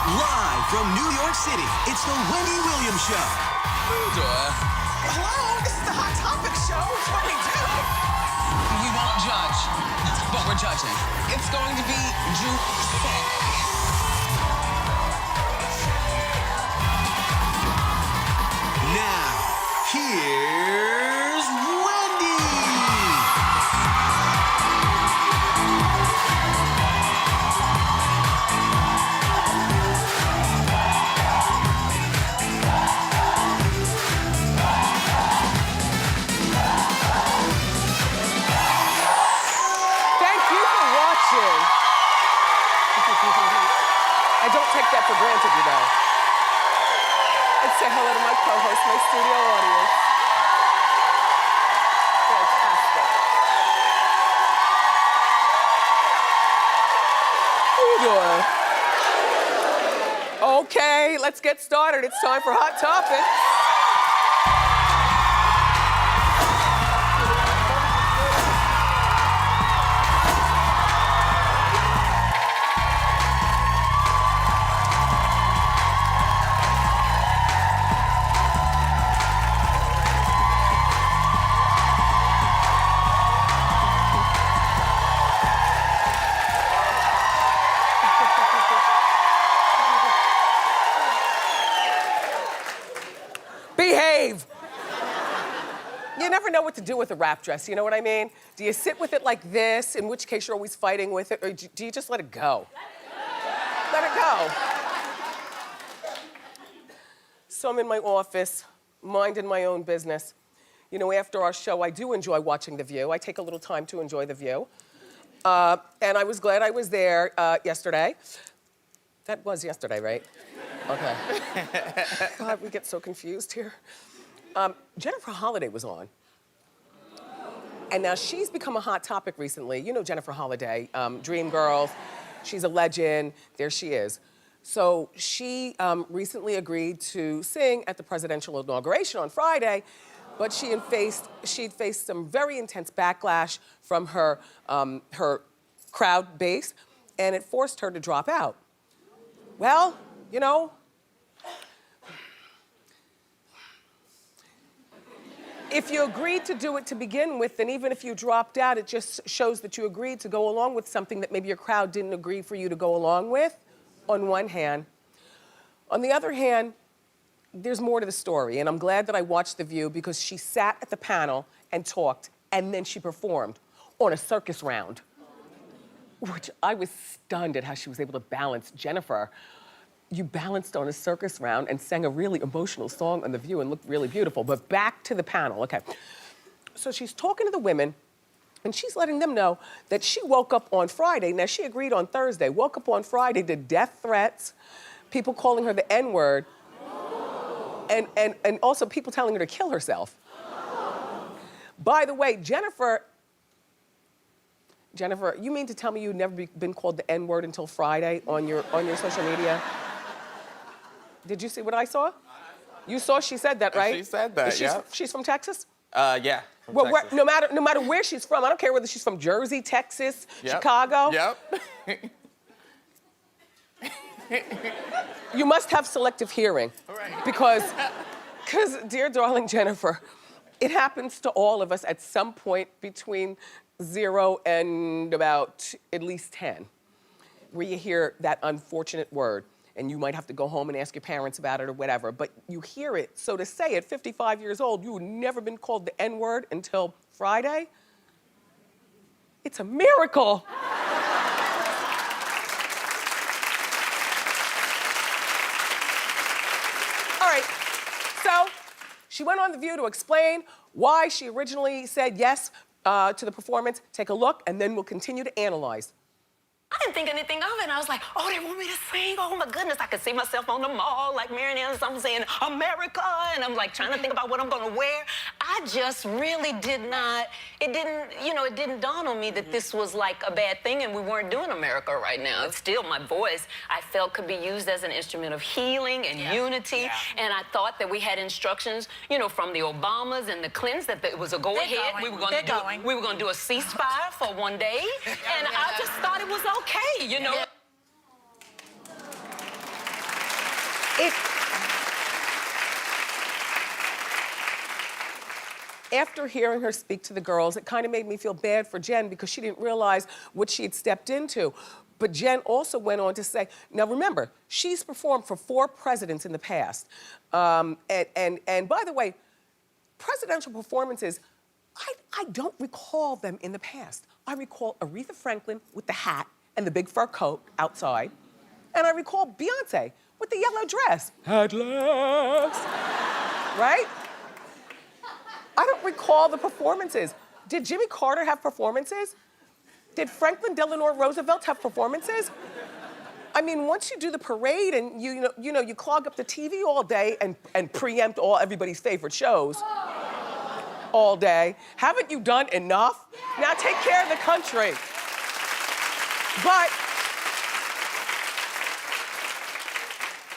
Live from New York City, it's the Wendy Williams Show. Hello, this is the Hot Topic Show. It's what we do. We won't judge, but we're judging. It's going to be juicy. Now, here's Wendy. Thank you for watching. I don't take that for granted, you know. Let's say hello to my co-host, my studio audience. Fantastic. How you doing? Okay, let's get started. It's time for Hot Topics. Behave. You never know what to do with a wrap dress, you know what I mean? Do you sit with it like this, in which case you're always fighting with it, or do you just let it go? Let it go. So I'm in my office, minding my own business. You know, after our show, I do enjoy watching The View. I take a little time to enjoy The View. And I was glad I was there yesterday. That was yesterday, right? Okay. God, we get so confused here. Jennifer Holliday was on. And now she's become a hot topic recently. You know Jennifer Holliday, Dream Girls. She's a legend. There she is. So she recently agreed to sing at the presidential inauguration on Friday, but she'd faced some very intense backlash from her crowd base, and it forced her to drop out. Well, you know, if you agreed to do it to begin with, then even if you dropped out, it just shows that you agreed to go along with something that maybe your crowd didn't agree for you to go along with, on one hand. On the other hand, there's more to the story, and I'm glad that I watched The View because she sat at the panel and talked, and then she performed on a circus round, which I was stunned at how she was able to balance. Jennifer, you balanced on a circus round and sang a really emotional song on The View and looked really beautiful. But back to the panel, okay. So she's talking to the women, and she's letting them know that she woke up on Friday. Now, she agreed on Thursday, woke up on Friday to death threats, people calling her the N-word, and also people telling her to kill herself. By the way, Jennifer, you mean to tell me you've never been called the N-word until Friday on your social media? Did you see what I saw? You saw she said that, right? She said that, yeah. She's from Texas? Yeah. Well, no matter where she's from, I don't care whether she's from Jersey, Texas, Chicago. Yep. You must have selective hearing. Right. Because, dear darling Jennifer, it happens to all of us at some point between 0 and about at least 10, where you hear that unfortunate word, and you might have to go home and ask your parents about it or whatever, but you hear it. So to say at 55 years old, you had never been called the N-word until Friday, it's a miracle. All right, so she went on The View to explain why she originally said yes to the performance. Take a look, and then we'll continue to analyze. I didn't think anything of it. And I was like, oh, they want me to sing? Oh, my goodness. I could see myself on the mall, like Marianne Anderson. I'm saying, America. And I'm like trying to think about what I'm going to wear. I just really did not, it didn't dawn on me that this was like a bad thing and we weren't doing America right now. It's still my voice, I felt could be used as an instrument of healing and unity. Yeah. And I thought that we had instructions, from the Obamas and the Clintons that it was a go-ahead. We were going to do a ceasefire for one day. And I just thought it was okay, It, after hearing her speak to the girls, it kind of made me feel bad for Jen because she didn't realize what she had stepped into. But Jen also went on to say, now remember, she's performed for 4 presidents in the past. And by the way, presidential performances, I don't recall them in the past. I recall Aretha Franklin with the hat and the big fur coat outside. And I recall Beyonce with the yellow dress. At last. Right? I don't recall the performances. Did Jimmy Carter have performances? Did Franklin Delano Roosevelt have performances? I mean, once you do the parade and you clog up the TV all day and preempt everybody's favorite shows all day, haven't you done enough? Now take care of the country. But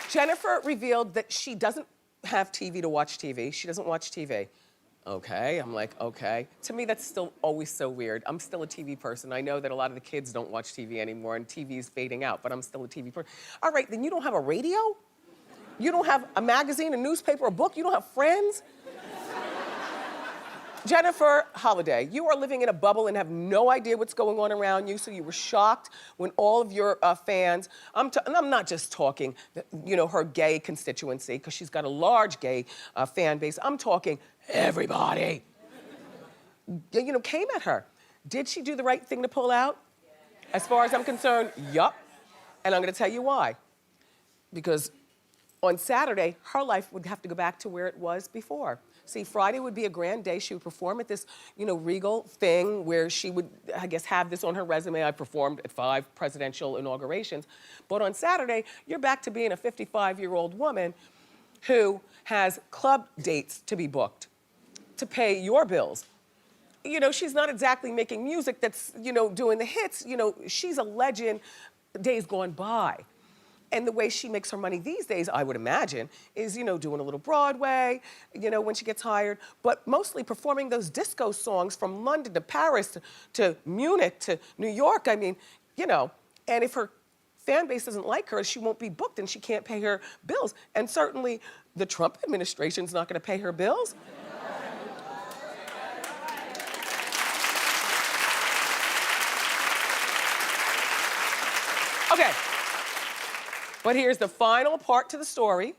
Jennifer revealed that she doesn't have TV to watch TV. She doesn't watch TV. Okay, I'm like, okay. To me, that's still always so weird. I'm still a TV person. I know that a lot of the kids don't watch TV anymore and TV is fading out, but I'm still a TV person. All right, then you don't have a radio? You don't have a magazine, a newspaper, a book? You don't have friends? Jennifer Holliday, you are living in a bubble and have no idea what's going on around you, so you were shocked when all of your fans, and I'm not just talking, her gay constituency, because she's got a large gay fan base. I'm talking everybody, came at her. Did she do the right thing to pull out? As far as I'm concerned, yup. And I'm gonna tell you why. Because on Saturday, her life would have to go back to where it was before. See, Friday would be a grand day. She would perform at this, regal thing where she would, I guess, have this on her resume. I performed at 5 presidential inaugurations. But on Saturday, you're back to being a 55-year-old woman who has club dates to be booked, to pay your bills. She's not exactly making music that's, doing the hits. She's a legend days gone by. And the way she makes her money these days, I would imagine, is, doing a little Broadway, when she gets hired, but mostly performing those disco songs from London to Paris to Munich to New York. I mean, and if her fan base doesn't like her, she won't be booked and she can't pay her bills. And certainly the Trump administration's not gonna pay her bills. Okay. But here's the final part to the story.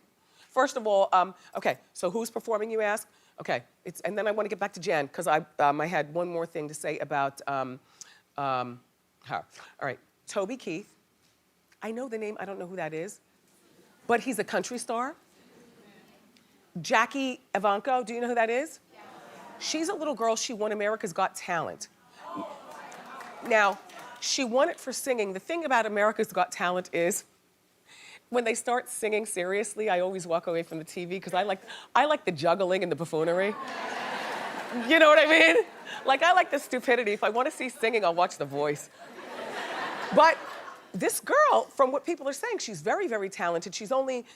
First of all, okay, so who's performing, you ask? Okay, and then I want to get back to Jen, because I had one more thing to say about her. All right, Toby Keith. I know the name, I don't know who that is, but he's a country star. Jackie Evancho, do you know who that is? Yeah. She's a little girl, she won America's Got Talent. Now, she won it for singing. The thing about America's Got Talent is, when they start singing seriously, I always walk away from the TV because I like the juggling and the buffoonery. You know what I mean? Like, I like the stupidity. If I want to see singing, I'll watch The Voice. But this girl, from what people are saying, she's very, very talented. She's only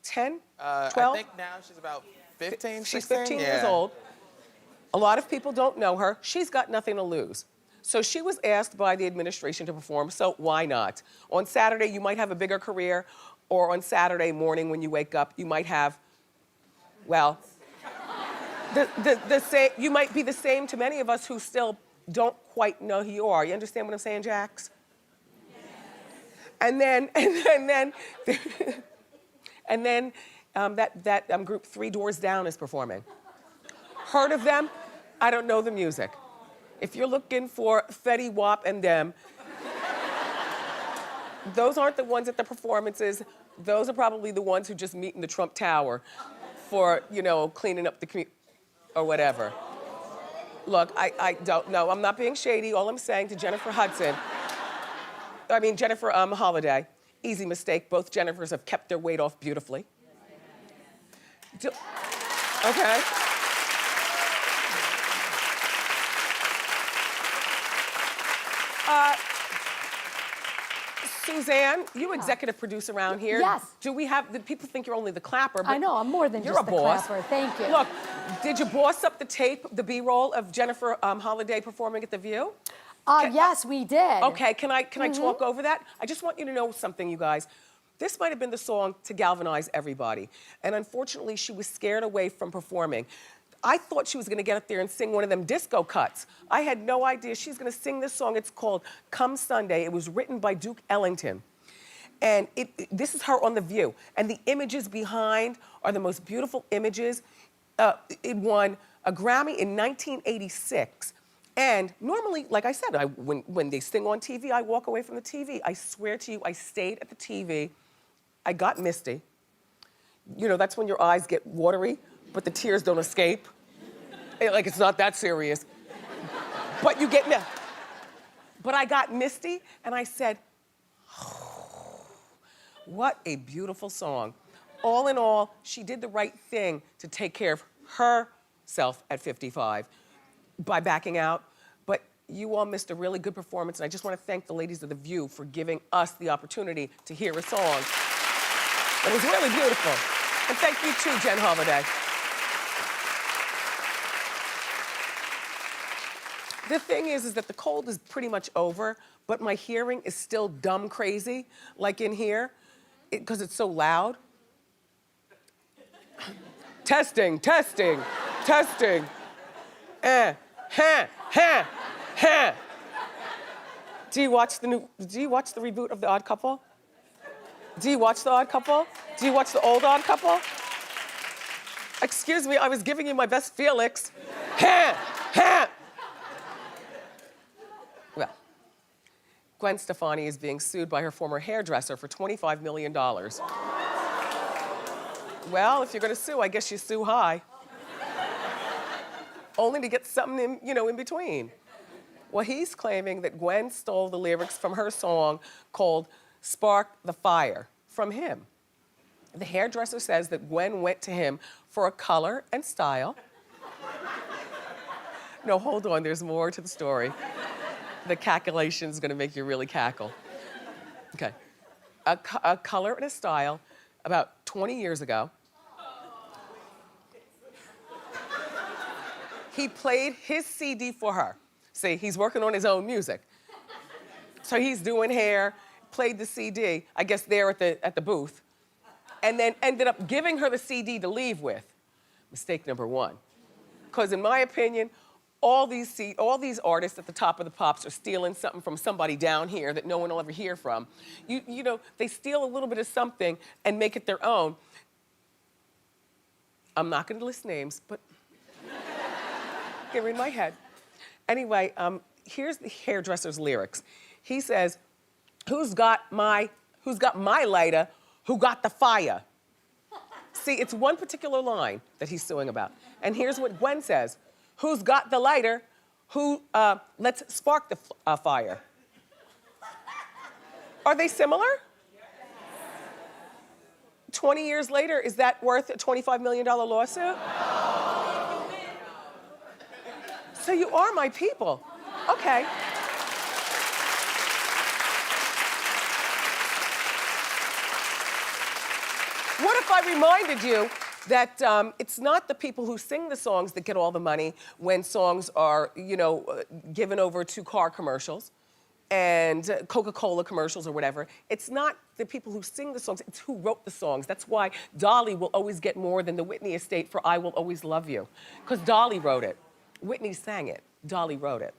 10, 12? I think now she's about 15, 16? She's 15 years old. A lot of people don't know her. She's got nothing to lose. So she was asked by the administration to perform, so why not? On Saturday, you might have a bigger career, or on Saturday morning when you wake up, you might have, well, the same, you might be the same to many of us who still don't quite know who you are. You understand what I'm saying, Jax? And then that group 3 Doors Down is performing. Heard of them? I don't know the music. If you're looking for Fetty Wap and them, those aren't the ones at the performances. Those are probably the ones who just meet in the Trump Tower for, cleaning up the community or whatever. Look, I don't know. I'm not being shady. All I'm saying to Jennifer Holliday, easy mistake. Both Jennifers have kept their weight off beautifully. Okay. Suzanne, you executive produce around here. Yes. Do people think you're only the clapper? But I know, I'm more than you're just a the boss. clapper. Thank you. Look, did you boss up the tape, the B-roll of Jennifer Holliday performing at The View? Yes, we did. Okay, can I talk over that? I just want you to know something, you guys. this might have been the song to galvanize everybody. And unfortunately, she was scared away from performing. I thought she was gonna get up there and sing one of them disco cuts. I had no idea she's gonna sing this song. It's called Come Sunday. It was written by Duke Ellington. And this is her on The View. And the images behind are the most beautiful images. It won a Grammy in 1986. And normally, like I said, when they sing on TV, I walk away from the TV. I swear to you, I stayed at the TV. I got misty. You know, that's when your eyes get watery, but the tears don't escape. Like, it's not that serious. But you get, but I got misty, and I said, oh, what a beautiful song. All in all, she did the right thing to take care of herself at 55 by backing out. But you all missed a really good performance, and I just want to thank the ladies of The View for giving us the opportunity to hear a song. It was really beautiful. And thank you too, Jen Holliday. The thing is that the cold is pretty much over, but my hearing is still dumb crazy, like in here, because it's so loud. Testing, testing, testing. Ha, ha, ha. Do you watch the reboot of The Odd Couple? Do you watch The Odd Couple? Do you watch the old Odd Couple? Excuse me, I was giving you my best Felix. Ha, ha. Well, Gwen Stefani is being sued by her former hairdresser for $25 million. Well, if you're gonna sue, I guess you sue high. Only to get something in between. Well, he's claiming that Gwen stole the lyrics from her song called Spark the Fire from him. The hairdresser says that Gwen went to him for a color and style. No, hold on, there's more to the story. The calculation's gonna make you really cackle. Okay, a color and a style about 20 years ago. He played his CD for her. See, he's working on his own music. So he's doing hair, played the CD, I guess there at the booth, and then ended up giving her the CD to leave with. Mistake number one. Because in my opinion, all these artists at the top of the pops are stealing something from somebody down here that no one will ever hear from. You know, they steal a little bit of something and make it their own. I'm not gonna list names, but they're in my head. Anyway, here's the hairdresser's lyrics. He says, who's got my lighter, who got the fire? See, it's one particular line that he's suing about. And here's what Gwen says. Who's got the lighter? Let's spark the fire. Are they similar? Yes. 20 years later, is that worth a $25 million lawsuit? No. So you are my people. Okay. What if I reminded you that it's not the people who sing the songs that get all the money when songs are, given over to car commercials and Coca-Cola commercials or whatever. It's not the people who sing the songs, it's who wrote the songs. That's why Dolly will always get more than the Whitney estate for I Will Always Love You, because Dolly wrote it. Whitney sang it, Dolly wrote it.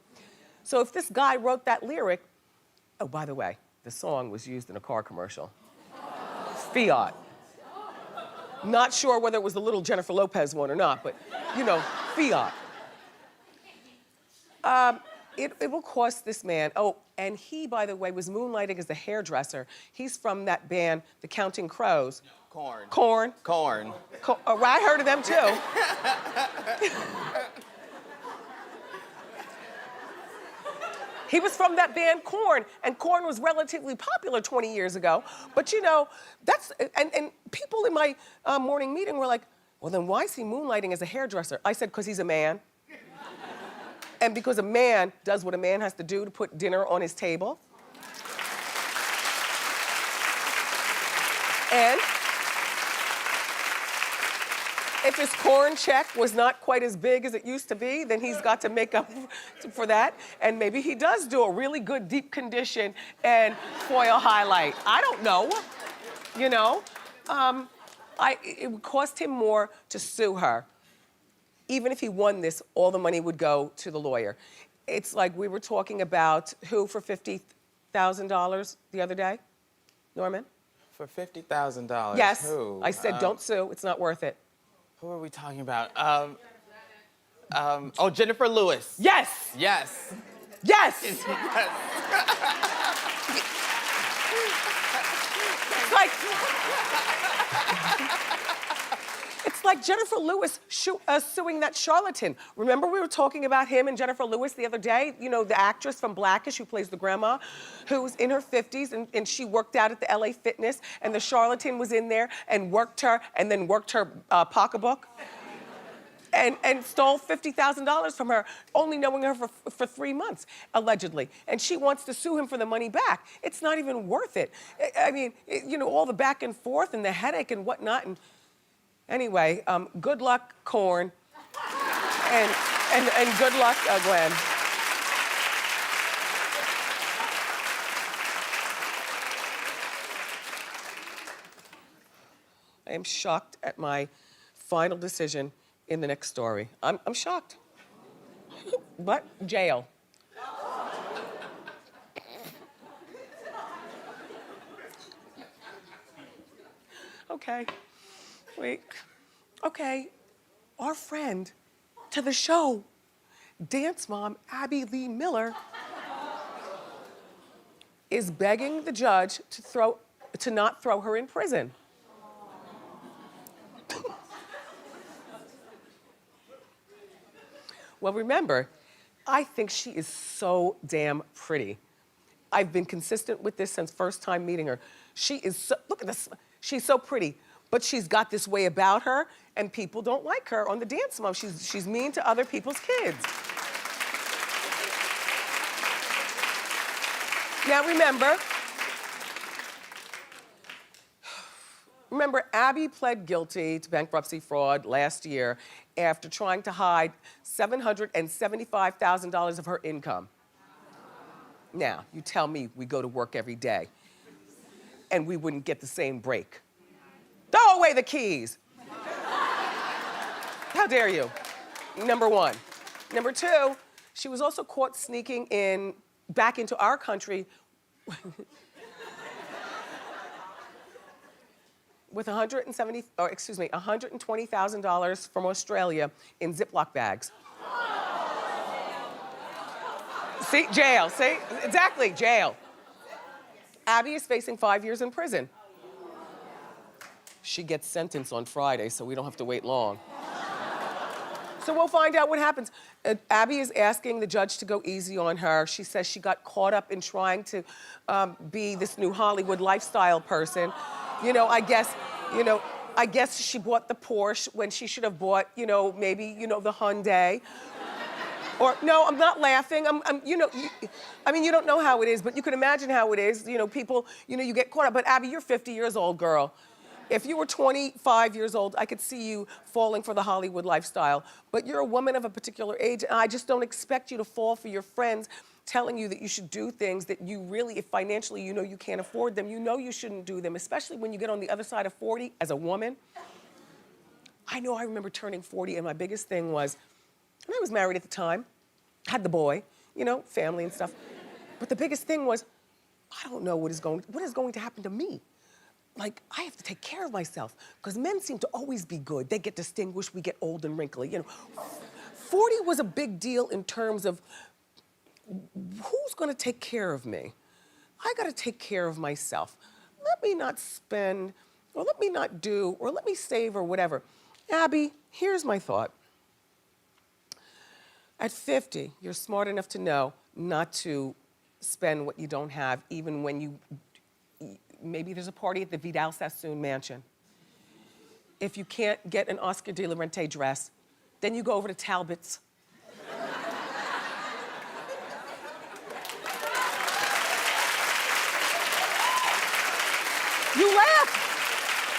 So if this guy wrote that lyric, oh, by the way, the song was used in a car commercial. Fiat. Not sure whether it was the little Jennifer Lopez one or not, but, Fiat. It will cost this man, oh, and he, by the way, was moonlighting as a hairdresser. He's from that band, The Counting Crows. Corn. Corn. Corn. Oh, I heard of them too. He was from that band Korn, and Korn was relatively popular 20 years ago. But and people in my morning meeting were like, well, then why is he moonlighting as a hairdresser? I said, because he's a man. And because a man does what a man has to do to put dinner on his table. And if his Korn check was not quite as big as it used to be, then he's got to make up for that. And maybe he does do a really good deep condition and foil highlight. I don't know. you know? It would cost him more to sue her. Even if he won this, all the money would go to the lawyer. It's like we were talking about who for $50,000 the other day? Norman? For $50,000. Yes. Who? I said don't sue, it's not worth it. Who are we talking about? Oh, Jennifer Lewis. Yes! Yes. Yes! It's like Jennifer Lewis suing that charlatan. Remember we were talking about him and Jennifer Lewis the other day? You know, the actress from Blackish who plays the grandma, who's in her 50s and she worked out at the LA Fitness and the charlatan was in there and worked her pocketbook. And stole $50,000 from her, only knowing her for 3 months, allegedly. And she wants to sue him for the money back. It's not even worth it. I mean, you know, all the back and forth and the headache and whatnot. And anyway, good luck, Korn. And good luck, Gwen. I am shocked at my final decision in the next story. I'm shocked. But jail. Okay, wait. Okay, our friend to the show, dance mom Abby Lee Miller, is begging the judge to not throw her in prison. Well, remember, I think she is so damn pretty. I've been consistent with this since first time meeting her. She is so, look at this, she's so pretty, but she's got this way about her and people don't like her on the dance mom. She's mean to other people's kids. Now remember, Abby pled guilty to bankruptcy fraud last year after trying to hide $775,000 of her income. Now, you tell me we go to work every day and we wouldn't get the same break. Throw away the keys. How dare you? Number one. Number two, she was also caught sneaking back into our country with $120,000 from Australia in Ziploc bags. See, jail, see? Exactly, jail. Abby is facing 5 years in prison. She gets sentenced on Friday, so we don't have to wait long. So we'll find out what happens. Abby is asking the judge to go easy on her. She says she got caught up in trying to be this new Hollywood lifestyle person. I guess she bought the Porsche when she should have bought, maybe, the Hyundai. Or, no, I'm not laughing. you don't know how it is, but you can imagine how it is. People, you get caught up. But Abby, you're 50 years old, girl. If you were 25 years old, I could see you falling for the Hollywood lifestyle. But you're a woman of a particular age, and I just don't expect you to fall for your friends telling you that you should do things that you really, if financially you can't afford them, you shouldn't do them, especially when you get on the other side of 40 as a woman. I remember turning 40, and my biggest thing was, and I was married at the time, had the boy, family and stuff. But the biggest thing was, I don't know what is going to happen to me. Like, I have to take care of myself, because men seem to always be good. They get distinguished, we get old and wrinkly. 40 was a big deal in terms of who's gonna take care of me? I gotta take care of myself. Let me not spend, or let me not do, or let me save, or whatever. Abby, here's my thought. At 50, you're smart enough to know not to spend what you don't have, even when maybe there's a party at the Vidal Sassoon mansion. If you can't get an Oscar de la Renta dress, then you go over to Talbot's. You laugh.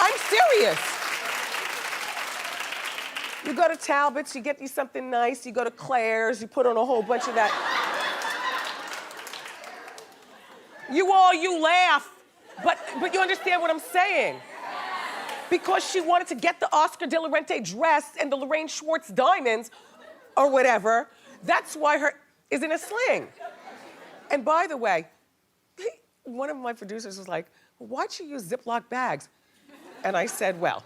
I'm serious. You go to Talbot's, you get you something nice, you go to Claire's, you put on a whole bunch of that. You laugh. But you understand what I'm saying? Because she wanted to get the Oscar de la Renta dress and the Lorraine Schwartz diamonds or whatever, that's why her is in a sling. And by the way, one of my producers was like, why'd she use Ziploc bags? And I said, well,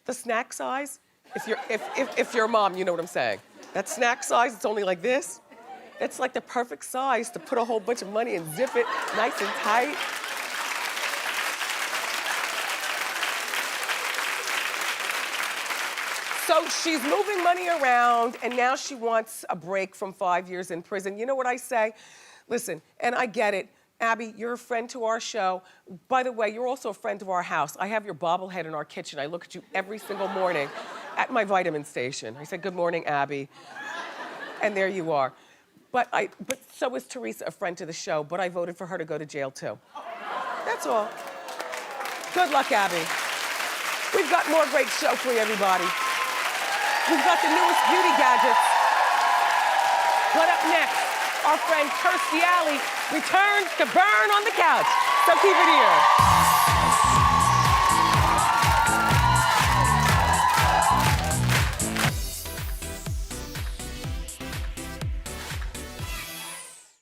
the snack size, if you're a mom, you know what I'm saying. That snack size, it's only like this. It's like the perfect size to put a whole bunch of money and zip it nice and tight. So she's moving money around, and now she wants a break from 5 years in prison. You know what I say? Listen, and I get it. Abby, you're a friend to our show. By the way, you're also a friend of our house. I have your bobblehead in our kitchen. I look at you every single morning at my vitamin station. I say, good morning, Abby. And there you are. But so is Teresa, a friend to the show, but I voted for her to go to jail too. That's all. Good luck, Abby. We've got more great show for you, everybody. We've got the newest beauty gadgets. But up next, our friend Kirstie Alley returns to burn on the couch. So keep it here.